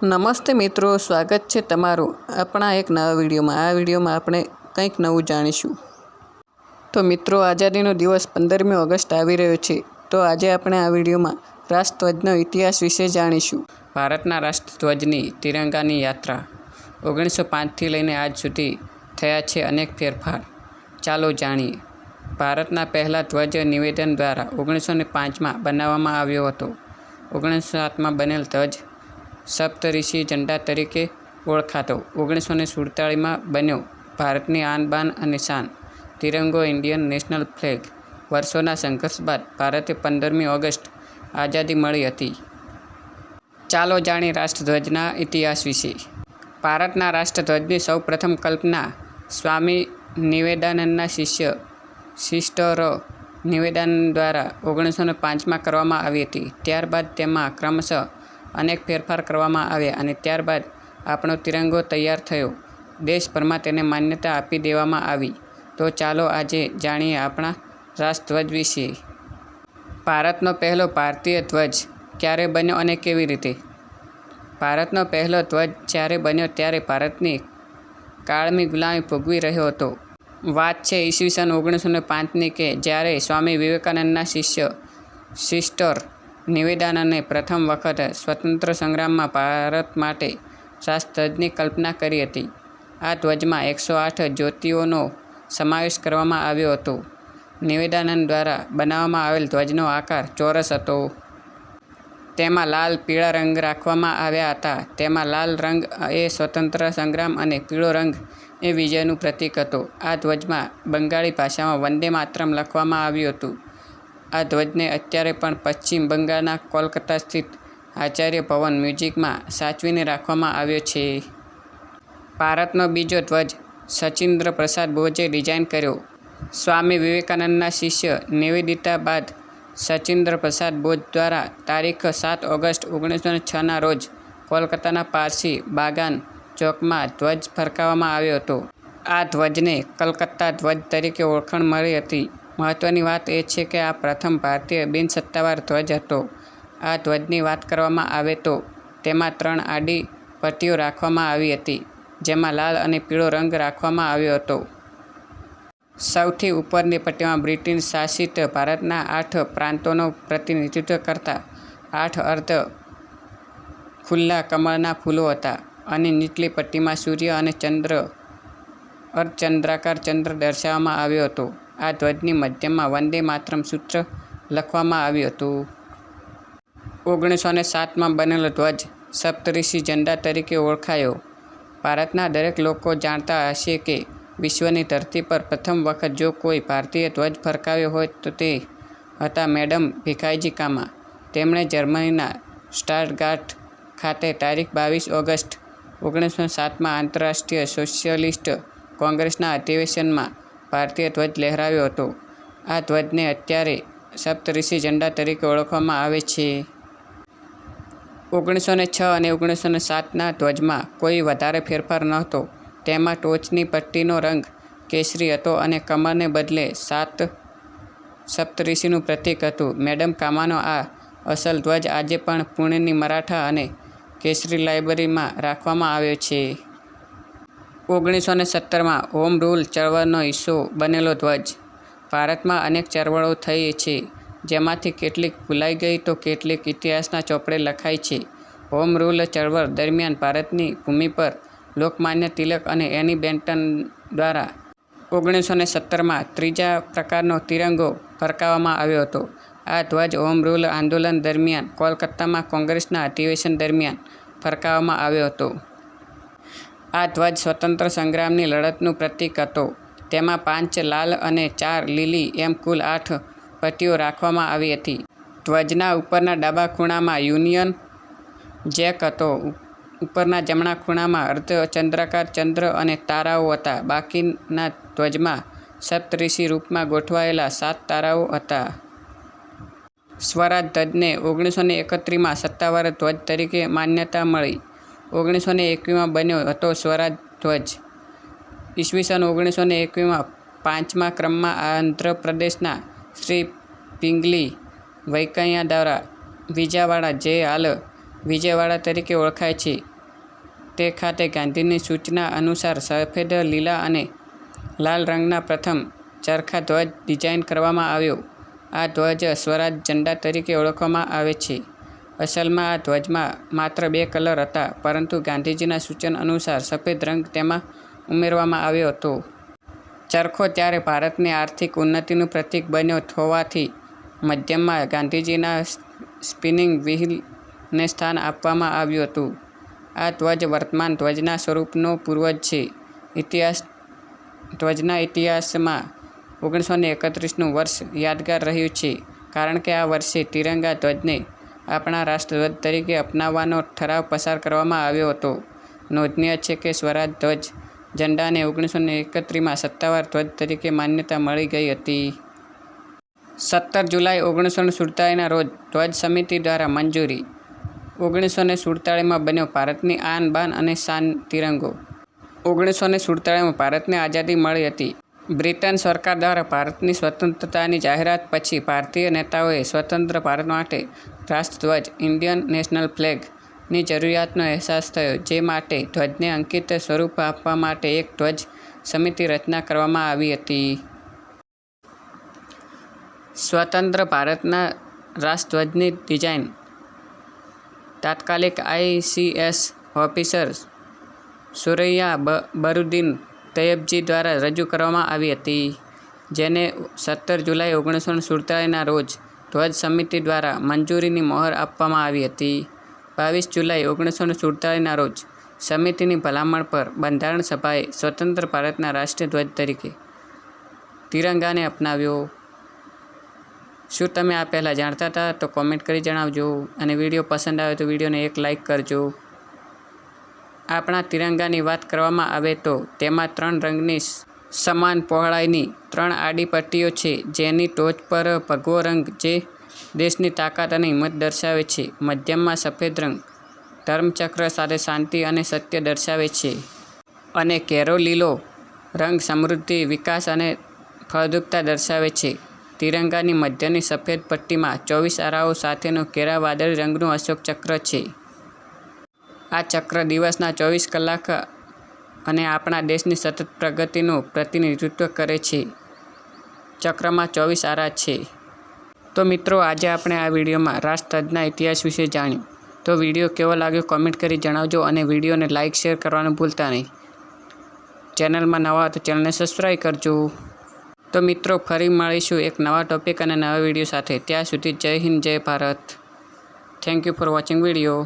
નમસ્તે મિત્રો, સ્વાગત છે તમારું આપણા એક નવા વિડીયોમાં. આ વિડીયોમાં આપણે કંઈક નવું જાણીશું. તો મિત્રો, આઝાદીનો દિવસ 15મી ઓગસ્ટ આવી રહ્યો છે. તો આજે આપણે આ વિડીયોમાં રાષ્ટ્રધ્વજનો ઇતિહાસ વિશે જાણીશું. ભારતના રાષ્ટ્રધ્વજની તિરંગાની યાત્રા 1905થી લઈને આજ સુધી થયા છે અનેક ફેરફાર. ચાલો જાણીએ. ભારતના પહેલા ધ્વજ નિવેદન દ્વારા 1905માં બનાવવામાં આવ્યો હતો. 1907માં બનેલ ધ્વજ સપ્તઋષિ ઝંડા તરીકે ઓળખાતો 1947માં બન્યો ભારતની આન બાન અને શાન તિરંગો ઇન્ડિયન નેશનલ ફ્લેગ. વર્ષોના સંઘર્ષ બાદ ભારતે 15મી ઓગસ્ટ આઝાદી મળી હતી. ચાલો જાણીએ રાષ્ટ્રધ્વજના ઇતિહાસ વિશે. ભારતના રાષ્ટ્રધ્વજની સૌ પ્રથમ કલ્પના સ્વામી નિવેદાનંદના શિષ્ય સિસ્ટર નિવેદાનંદ દ્વારા 1905માં કરવામાં આવી હતી. ત્યારબાદ તેમાં ક્રમશઃ અનેક ફેરફાર કરવામાં આવ્યા અને ત્યારબાદ આપણો તિરંગો તૈયાર થયો. દેશભરમાં તેને માન્યતા આપી દેવામાં આવી. તો ચાલો આજે જાણીએ આપણા રાષ્ટ્રધ્વજ વિશે. ભારતનો પહેલો ભારતીય ધ્વજ ક્યારે બન્યો અને કેવી રીતે? ભારતનો પહેલો ધ્વજ જ્યારે બન્યો ત્યારે ભારતની કાળમી ગુલામી ભોગવી રહ્યો હતો. વાત છે ઈસવીસન 1905ની કે જ્યારે સ્વામી વિવેકાનંદના શિષ્ય સિસ્ટર નિવેદાનંદે પ્રથમ વખત સ્વતંત્ર સંગ્રામમાં ભારત માટે રાષ્ટ્રધ્વજની કલ્પના કરી હતી. આ ધ્વજમાં 108 જ્યોતિઓનો સમાવેશ કરવામાં આવ્યો હતો. નિવેદાનંદ દ્વારા બનાવવામાં આવેલ ધ્વજનો આકાર ચોરસ હતો. તેમાં લાલ પીળા રંગ રાખવામાં આવ્યા હતા. તેમાં લાલ રંગ એ સ્વતંત્ર સંગ્રામ અને પીળો રંગ એ વિજયનું પ્રતીક હતો. આ ધ્વજમાં બંગાળી ભાષામાં વંદે માતરમ લખવામાં આવ્યું હતું. આ ધ્વજને અત્યારે પણ પશ્ચિમ બંગાળના કોલકાતા સ્થિત આચાર્ય ભવન મ્યુઝિયમમાં સાચવીને રાખવામાં આવ્યો છે. ભારતનો બીજો ધ્વજ સચિન્દ્ર પ્રસાદ બોઝે ડિઝાઇન કર્યો. સ્વામી વિવેકાનંદના શિષ્ય નિવેદિતા બાદ સચિન્દ્ર પ્રસાદ બોઝ દ્વારા તારીખ 7 ઓગસ્ટ 1906ના રોજ કોલકાતાના પારસી બાગાન ચોકમાં ધ્વજ ફરકાવવામાં આવ્યો હતો. આ ધ્વજને કલકત્તા ધ્વજ તરીકે ઓળખાણ મળી હતી. મહત્વની વાત એ છે કે આ પ્રથમ ભારતીય બિનસત્તાવાર ધ્વજ હતો. આ ધ્વજની વાત કરવામાં આવે તો તેમાં 3 આડી પટ્ટીઓ રાખવામાં આવી હતી, જેમાં લાલ અને પીળો રંગ રાખવામાં આવ્યો હતો. સૌથી ઉપરની પટ્ટીમાં બ્રિટિશ શાસિત ભારતના 8 પ્રાંતોનું પ્રતિનિધિત્વ કરતા 8 અર્ધ ખુલ્લા કમળના ફૂલો હતા અને નીચલી પટ્ટીમાં સૂર્ય અને ચંદ્ર અર્ધચંદ્રાકાર ચંદ્ર દર્શાવવામાં આવ્યો હતો. આ ધ્વજની મધ્યમાં વંદે માતરમ સૂત્ર લખવામાં આવ્યું હતું. 1907માં બનેલો ધ્વજ સપ્તઋષિ ઝંડા તરીકે ઓળખાયો. ભારતના દરેક લોકો જાણતા હશે કે વિશ્વની ધરતી પર પ્રથમ વખત જો કોઈ ભારતીય ધ્વજ ફરકાવ્યો હોય તો તે હતા મેડમ ભીખાઈજી કામા. તેમણે જર્મનીના સ્ટાટગાર્ટ ખાતે તારીખ 22 ઓગસ્ટ 1907માં આંતરરાષ્ટ્રીય સોશિયલિસ્ટ કોંગ્રેસના અધિવેશનમાં ભારતીય ધ્વજ લહેરાવ્યો હતો. આ ધ્વજને અત્યારે સપ્તઋષિ ઝંડા તરીકે ઓળખવામાં આવે છે. 1906 અને 1907ના ધ્વજમાં કોઈ વધારે ફેરફાર નહોતો. તેમાં ટોચની પટ્ટીનો રંગ કેસરી હતો અને કમળને બદલે 7 સપ્તઋષિનું પ્રતીક હતું. મેડમ કામાનો આ અસલ ધ્વજ આજે પણ પુણેની મરાઠા અને કેસરી લાઇબ્રેરીમાં રાખવામાં આવ્યો છે. 1917માં હોમ રૂલ ચળવળનો હિસ્સો બનેલો ધ્વજ. ભારતમાં અનેક ચળવળો થઈ છે, જેમાંથી કેટલીક ભૂલાઈ ગઈ તો કેટલીક ઇતિહાસના ચોપડે લખાઈ છે. હોમ રૂલ ચળવળ દરમિયાન ભારતની ભૂમિ પર લોકમાન્ય તિલક અને એની બેન્ટન દ્વારા 1917માં ત્રીજા પ્રકારનો તિરંગો ફરકાવવામાં આવ્યો હતો. આ ધ્વજ હોમ રૂલ આંદોલન દરમિયાન કોલકાતામાં કોંગ્રેસના અધિવેશન દરમિયાન ફરકાવવામાં આવ્યો હતો. આ ધ્વજ સ્વતંત્ર સંગ્રામની લડતનું પ્રતીક હતો. તેમાં 5 લાલ અને 4 લીલી એમ કુલ 8 પટ્ટીઓ રાખવામાં આવી હતી. ધ્વજના ઉપરના ડાબા ખૂણામાં યુનિયન જેક હતો. ઉપરના જમણા ખૂણામાં અર્ધચંદ્રાકાર ચંદ્ર અને તારાઓ હતા. બાકીના ધ્વજમાં સપ્તઋષિ રૂપમાં ગોઠવાયેલા 7 તારાઓ હતા. સ્વરાજ ધ્વજને 1931માં સત્તાવાર ધ્વજ તરીકે માન્યતા મળી. 1921માં બન્યો હતો સ્વરાજ ધ્વજ. ઈસવીસન 1921માં 5મા ક્રમમાં આંધ્રપ્રદેશના શ્રી પિંગલી વૈંકૈયા દ્વારા વિજાવાડા, જે હાલ વિજયવાડા તરીકે ઓળખાય છે, તે ખાતે ગાંધીની સૂચના અનુસાર સફેદ, લીલા અને લાલ રંગના પ્રથમ ચરખા ધ્વજ ડિઝાઇન કરવામાં આવ્યો. આ ધ્વજ સ્વરાજ ઝંડા તરીકે ઓળખવામાં આવે છે. અસલમાં આ ધ્વજમાં માત્ર 2 કલર હતા, પરંતુ ગાંધીજીના સૂચન અનુસાર સફેદ રંગ તેમાં ઉમેરવામાં આવ્યો હતો. ચરખો ત્યારે ભારતની આર્થિક ઉન્નતિનું પ્રતીક બન્યો હોવાથી મધ્યમાં ગાંધીજીના સ્પિનિંગ વ્હીલને સ્થાન આપવામાં આવ્યું હતું. આ ધ્વજ વર્તમાન ધ્વજના સ્વરૂપનો પૂર્વજ છે. ધ્વજના ઇતિહાસમાં 1931નું વર્ષ યાદગાર રહ્યું છે, કારણ કે આ વર્ષે તિરંગા ધ્વજને આપણા રાષ્ટ્રધ્વજ તરીકે અપનાવવાનો ઠરાવ પસાર કરવામાં આવ્યો હતો. નોંધનીય છે કે સ્વરાજ ધ્વજ ઝંડાને 1931માં સત્તાવાર ધ્વજ તરીકે માન્યતા મળી ગઈ હતી. 17 જુલાઈ 1947ના રોજ ધ્વજ સમિતિ દ્વારા મંજૂરી. 1947માં બન્યો ભારતની આન, બાન અને શાન તિરંગો. 1947માં ભારતને આઝાદી મળી હતી. બ્રિટન સરકાર દ્વારા ભારતની સ્વતંત્રતાની જાહેરાત પછી ભારતીય નેતાઓએ સ્વતંત્ર ભારત માટે રાષ્ટ્રધ્વજ ઇન્ડિયન નેશનલ ફ્લેગ ની જરૂરિયાતનો અહેસાસ થયો, જે માટે ધ્વજને અંકિત સ્વરૂપ આપવા માટે એક ધ્વજ સમિતિ રચના કરવામાં આવી હતી. સ્વતંત્ર ભારતના રાષ્ટ્રધ્વજની ડિઝાઇન તાત્કાલિક ICS ઓફિસર સુરૈયા બરુદ્દીન તૈયબજી દ્વારા રજૂ કરવામાં આવી હતી, જેને 17 જુલાઈ 1947ના રોજ ધ્વજ સમિતિ દ્વારા મંજૂરીની મહોર આપવામાં આવી હતી. 22 જુલાઈ 1947ના રોજ સમિતિની ભલામણ પર બંધારણ સભાએ સ્વતંત્ર ભારતના રાષ્ટ્રીય ધ્વજ તરીકે તિરંગાને અપનાવ્યો. શું તમે આ પહેલાં જાણતા હતા? તો કોમેન્ટ કરી જણાવજો. અને વિડીયો પસંદ આવે તો વિડીયોને એક લાઇક કરજો. આપણા તિરંગાની વાત કરવામાં આવે તો તેમાં 3 રંગની સમાન પહોળાઈની 3 આડી પટ્ટીઓ છે, જેની ટોચ પર ભગવો રંગ જે દેશની તાકાત અને હિંમત દર્શાવે છે. મધ્યમાં સફેદ રંગ ધર્મચક્ર સાથે શાંતિ અને સત્ય દર્શાવે છે. અને ઘેરો લીલો રંગ સમૃદ્ધિ, વિકાસ અને ફળદ્રુપતા દર્શાવે છે. તિરંગાની મધ્યની સફેદ પટ્ટીમાં 24 આરાઓ સાથેનું ઘેરા વાદળી રંગનું અશોક ચક્ર છે. આ ચક્ર દિવસના 24 કલાક અને આપણા દેશની સતત પ્રગતિનું પ્રતિનિધિત્વ કરે છે. ચક્રમાં 24 આરા છે. તો મિત્રો, આજે આપણે આ વિડીયોમાં રાષ્ટ્રધ્વજના ઇતિહાસ વિશે જાણ્યું. તો વિડીયો કેવો લાગ્યો કોમેન્ટ કરી જણાવજો અને વિડીયોને લાઇક, શેર કરવાનું ભૂલતા નહીં. ચેનલમાં નવા તો ચેનલને સબસ્ક્રાઈબ કરજો. તો મિત્રો, ફરી મળીશું એક નવા ટોપિક અને નવા વિડીયો સાથે. ત્યાં સુધી જય હિન્દ, જય Bharat. Thank you for watching video.